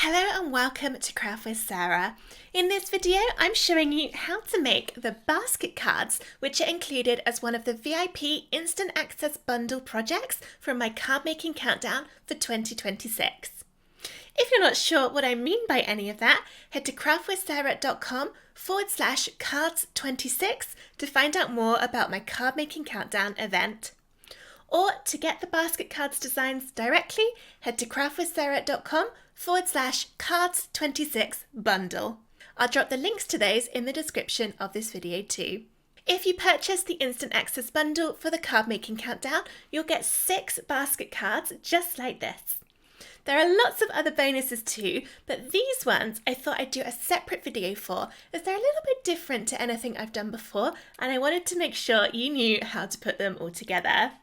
Hello and welcome to Craft with Sarah. In this video, I'm showing you how to make the basket cards, which are included as one of the VIP Instant Access Bundle projects from my card making countdown for 2026. If you're not sure what I mean by any of that, head to craftwithsarah.com/cards26 to find out more about my card making countdown event. Or to get the basket cards designs directly, head to craftwithsarah.com/cards26 bundle. I'll drop the links to those in the description of this video too. If you purchase the Instant Access bundle for the card making countdown, you'll get 6 basket cards just like this. There are lots of other bonuses too, but these ones I thought I'd do a separate video for, as they're a little bit different to anything I've done before, and I wanted to make sure you knew how to put them all together.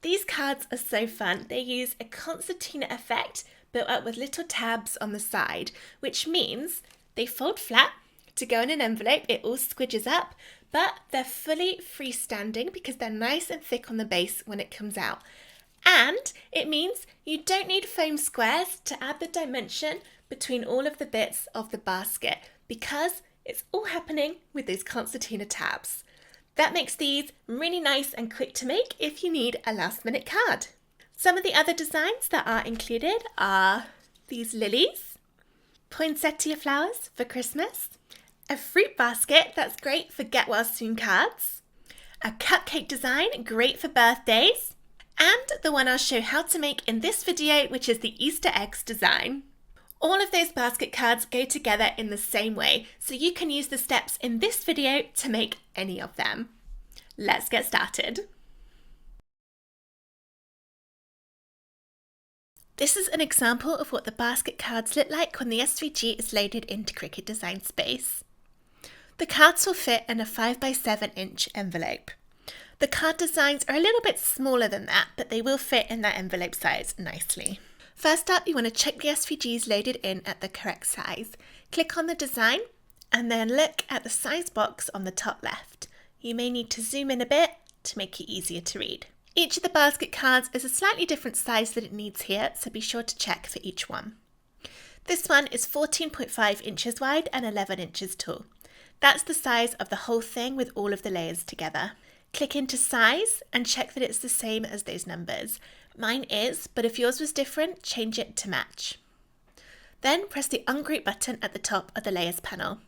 These cards are so fun. They use a concertina effect built up with little tabs on the side, which means they fold flat to go in an envelope. It all squidges up, but they're fully freestanding because they're nice and thick on the base when it comes out. And it means you don't need foam squares to add the dimension between all of the bits of the basket because it's all happening with those concertina tabs. That makes these really nice and quick to make if you need a last minute card. Some of the other designs that are included are these lilies, poinsettia flowers for Christmas, a fruit basket that's great for get well soon cards, a cupcake design great for birthdays, and the one I'll show how to make in this video, which is the Easter eggs design. All of those basket cards go together in the same way, so you can use the steps in this video to make any of them. Let's get started. This is an example of what the basket cards look like when the SVG is loaded into Cricut Design Space. The cards will fit in a 5x7 inch envelope. The card designs are a little bit smaller than that, but they will fit in that envelope size nicely. First up, you want to check the SVGs loaded in at the correct size. Click on the design and then look at the size box on the top left. You may need to zoom in a bit to make it easier to read. Each of the basket cards is a slightly different size that it needs here, so be sure to check for each one. This one is 14.5 inches wide and 11 inches tall. That's the size of the whole thing with all of the layers together. Click into size and check that it's the same as those numbers. Mine is, but if yours was different, change it to match. Then press the Ungroup button at the top of the Layers panel.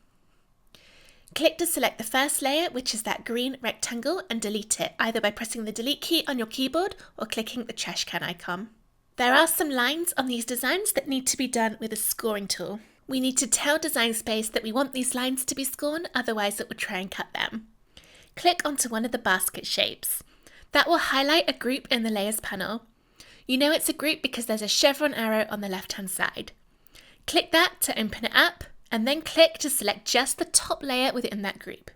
Click to select the first layer, which is that green rectangle, and delete it, either by pressing the Delete key on your keyboard or clicking the trash can icon. There are some lines on these designs that need to be done with a scoring tool. We need to tell Design Space that we want these lines to be scored, otherwise it will try and cut them. Click onto one of the basket shapes. That will highlight a group in the Layers panel. You know it's a group because there's a chevron arrow on the left-hand side. Click that to open it up, and then click to select just the top layer within that group.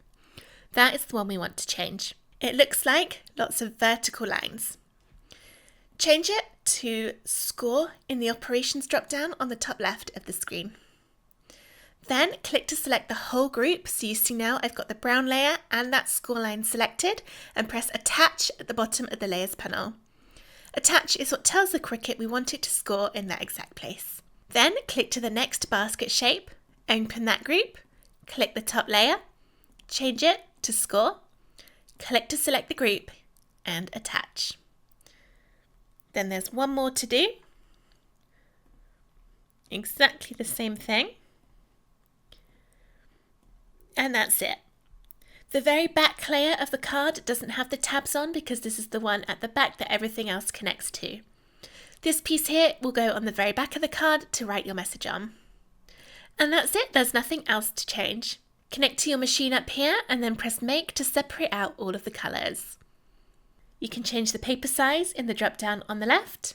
That is the one we want to change. It looks like lots of vertical lines. Change it to Score in the Operations drop-down on the top left of the screen. Then click to select the whole group, so you see now I've got the brown layer and that score line selected, and press Attach at the bottom of the Layers panel. Attach is what tells the Cricut we want it to score in that exact place. Then click to the next basket shape, open that group, click the top layer, change it to Score, click to select the group, and Attach. Then there's one more to do. Exactly the same thing. And that's it. The very back layer of the card doesn't have the tabs on because this is the one at the back that everything else connects to. This piece here will go on the very back of the card to write your message on. And that's it, there's nothing else to change. Connect to your machine up here and then press Make to separate out all of the colours. You can change the paper size in the drop down on the left.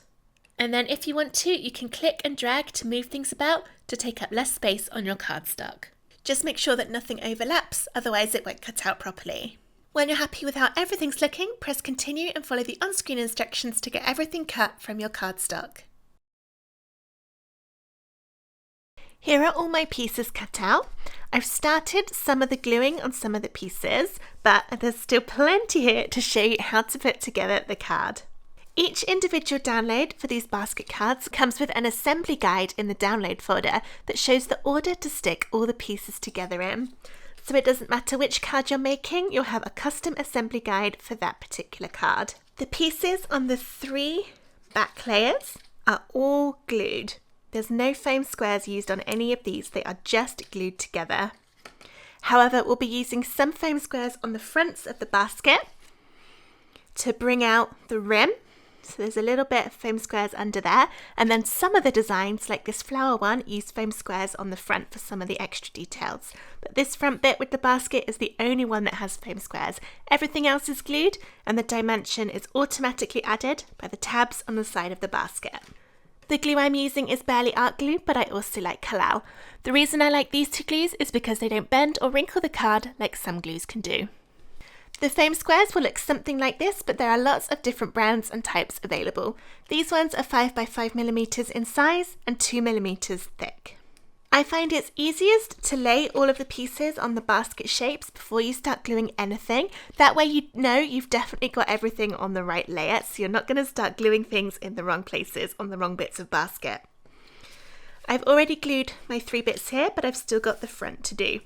And then if you want to, you can click and drag to move things about to take up less space on your cardstock. Just make sure that nothing overlaps, otherwise it won't cut out properly. When you're happy with how everything's looking, press Continue and follow the on-screen instructions to get everything cut from your cardstock. Here are all my pieces cut out. I've started some of the gluing on some of the pieces, but there's still plenty here to show you how to put together the card. Each individual download for these basket cards comes with an assembly guide in the download folder that shows the order to stick all the pieces together in. So it doesn't matter which card you're making, you'll have a custom assembly guide for that particular card. The pieces on the 3 back layers are all glued. There's no foam squares used on any of these, they are just glued together. However, we'll be using some foam squares on the fronts of the basket to bring out the rim. So there's a little bit of foam squares under there, and then some of the designs, like this flower one, use foam squares on the front for some of the extra details. But this front bit with the basket is the only one that has foam squares. Everything else is glued, and the dimension is automatically added by the tabs on the side of the basket. The glue I'm using is Barely Art glue, but I also like Kalal. The reason I like these 2 glues is because they don't bend or wrinkle the card like some glues can do. The foam squares will look something like this, but there are lots of different brands and types available. These ones are 5 by 5mm in size and 2mm thick. I find it's easiest to lay all of the pieces on the basket shapes before you start gluing anything. That way you know you've definitely got everything on the right layer, so you're not going to start gluing things in the wrong places on the wrong bits of basket. I've already glued my 3 bits here, but I've still got the front to do.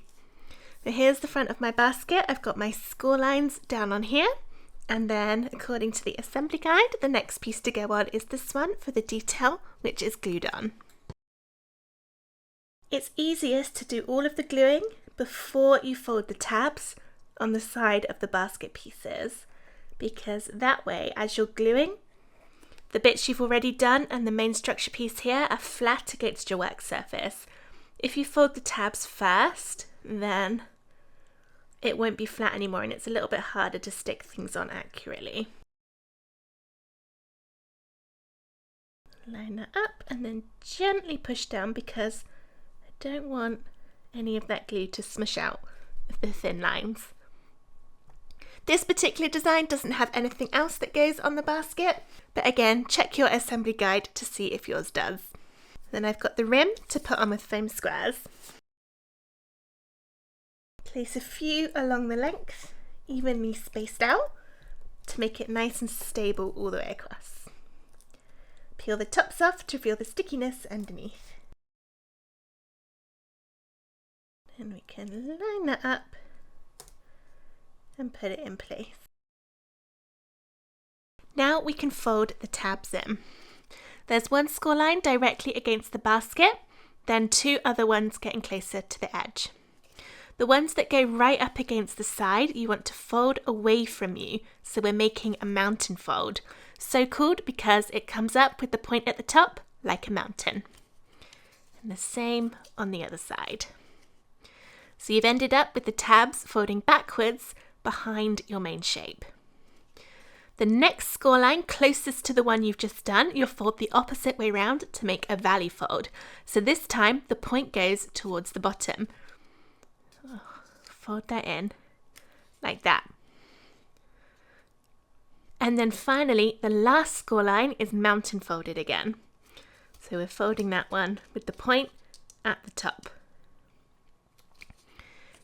So here's the front of my basket. I've got my score lines down on here, and then according to the assembly guide, the next piece to go on is this one for the detail, which is glued on. It's easiest to do all of the gluing before you fold the tabs on the side of the basket pieces, because that way, as you're gluing, the bits you've already done and the main structure piece here are flat against your work surface. If you fold the tabs first, then it won't be flat anymore, and it's a little bit harder to stick things on accurately. Line that up and then gently push down, because I don't want any of that glue to smush out of the thin lines. This particular design doesn't have anything else that goes on the basket, but again, check your assembly guide to see if yours does. Then I've got the rim to put on with foam squares. Place a few along the length, evenly spaced out, to make it nice and stable all the way across. Peel the tops off to reveal the stickiness underneath. And we can line that up and put it in place. Now we can fold the tabs in. There's one score line directly against the basket, then 2 other ones getting closer to the edge. The ones that go right up against the side, you want to fold away from you, so we're making a mountain fold. So called because it comes up with the point at the top like a mountain. And the same on the other side. So you've ended up with the tabs folding backwards behind your main shape. The next score line closest to the one you've just done, you'll fold the opposite way round to make a valley fold. So this time the point goes towards the bottom. Fold that in like that. And then finally, the last score line is mountain folded again. So we're folding that one with the point at the top.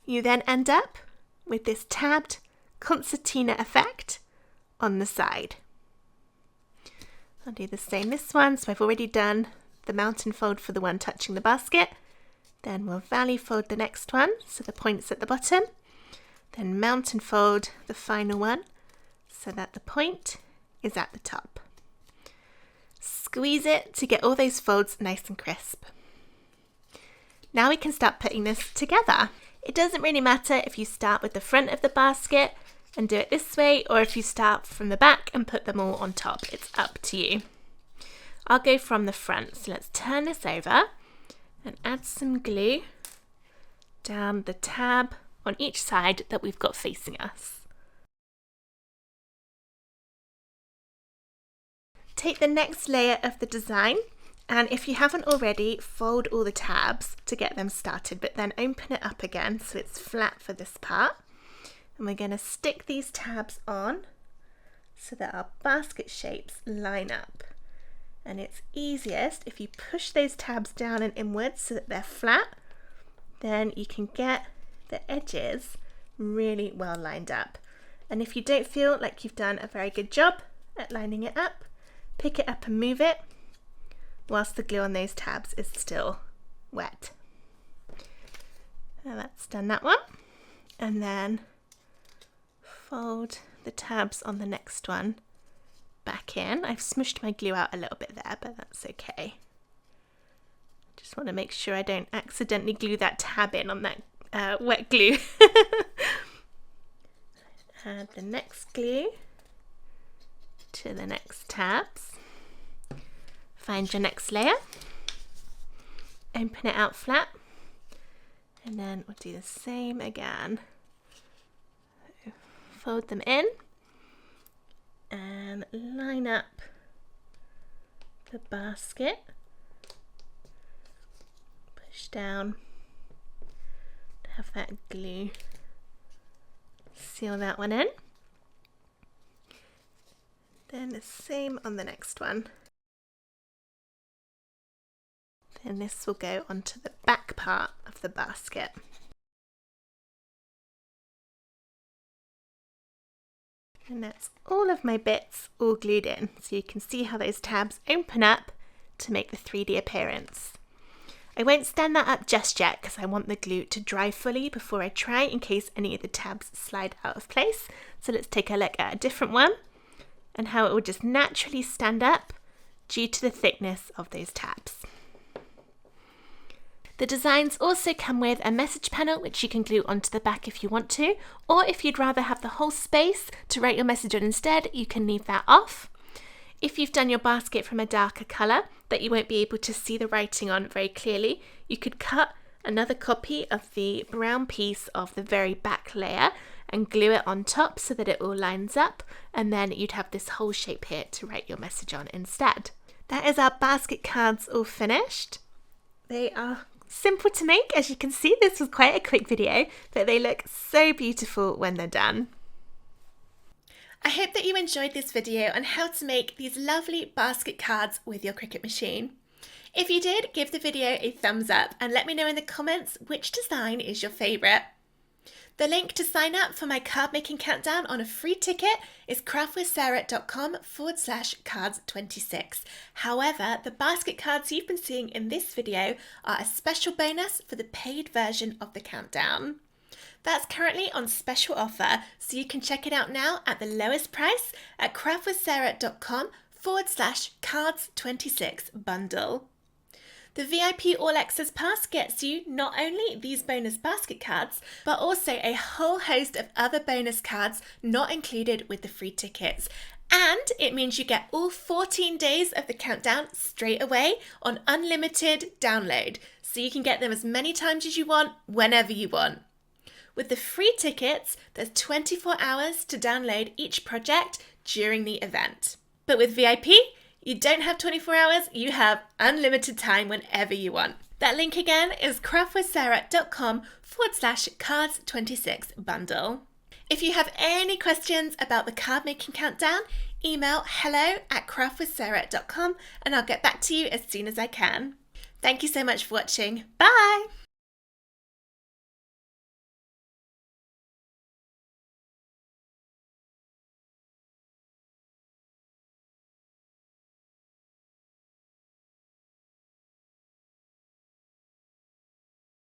You then end up with this tabbed concertina effect on the side. I'll do the same this one. So I've already done the mountain fold for the one touching the basket. Then we'll valley fold the next one, so the point's at the bottom. Then mountain fold the final one, so that the point is at the top. Squeeze it to get all those folds nice and crisp. Now we can start putting this together. It doesn't really matter if you start with the front of the basket and do it this way, or if you start from the back and put them all on top. It's up to you. I'll go from the front, so let's turn this over and add some glue down the tab on each side that we've got facing us. Take the next layer of the design, and if you haven't already, fold all the tabs to get them started, but then open it up again so it's flat for this part. And we're going to stick these tabs on so that our basket shapes line up. And it's easiest if you push those tabs down and inwards so that they're flat, then you can get the edges really well lined up. And if you don't feel like you've done a very good job at lining it up, pick it up and move it whilst the glue on those tabs is still wet. Now that's done that one. And then fold the tabs on the next one back in. I've smushed my glue out a little bit there, but that's okay. Just want to make sure I don't accidentally glue that tab in on that wet glue. Add the next glue to the next tabs. Find your next layer, open it out flat, and then we'll do the same again. So fold them in and line up the basket. Push down to have that glue. Seal that one in. Then the same on the next one. Then this will go onto the back part of the basket. And that's all of my bits all glued in. So you can see how those tabs open up to make the 3D appearance. I won't stand that up just yet because I want the glue to dry fully before I try, in case any of the tabs slide out of place. So let's take a look at a different one and how it will just naturally stand up due to the thickness of those tabs. The designs also come with a message panel which you can glue onto the back if you want to, or if you'd rather have the whole space to write your message on instead, you can leave that off. If you've done your basket from a darker colour that you won't be able to see the writing on very clearly, you could cut another copy of the brown piece of the very back layer and glue it on top so that it all lines up, and then you'd have this whole shape here to write your message on instead. That is our basket cards all finished. They are simple to make, as you can see. This was quite a quick video, but they look so beautiful when they're done. I hope that you enjoyed this video on how to make these lovely basket cards with your Cricut machine. If you did, give the video a thumbs up and let me know in the comments which design is your favourite. The link to sign up for my card making countdown on a free ticket is craftwithsarah.com/cards26. However, the basket cards you've been seeing in this video are a special bonus for the paid version of the countdown. That's currently on special offer, so you can check it out now at the lowest price at craftwithsarah.com/cards26 bundle. The VIP All Access Pass gets you not only these bonus basket cards, but also a whole host of other bonus cards not included with the free tickets. And it means you get all 14 days of the countdown straight away on unlimited download, so you can get them as many times as you want, whenever you want. With the free tickets, there's 24 hours to download each project during the event. But with VIP, you don't have 24 hours, you have unlimited time whenever you want. That link again is craftwithsarah.com/cards26 bundle. If you have any questions about the card making countdown, email hello@craftwithsarah.com and I'll get back to you as soon as I can. Thank you so much for watching. Bye!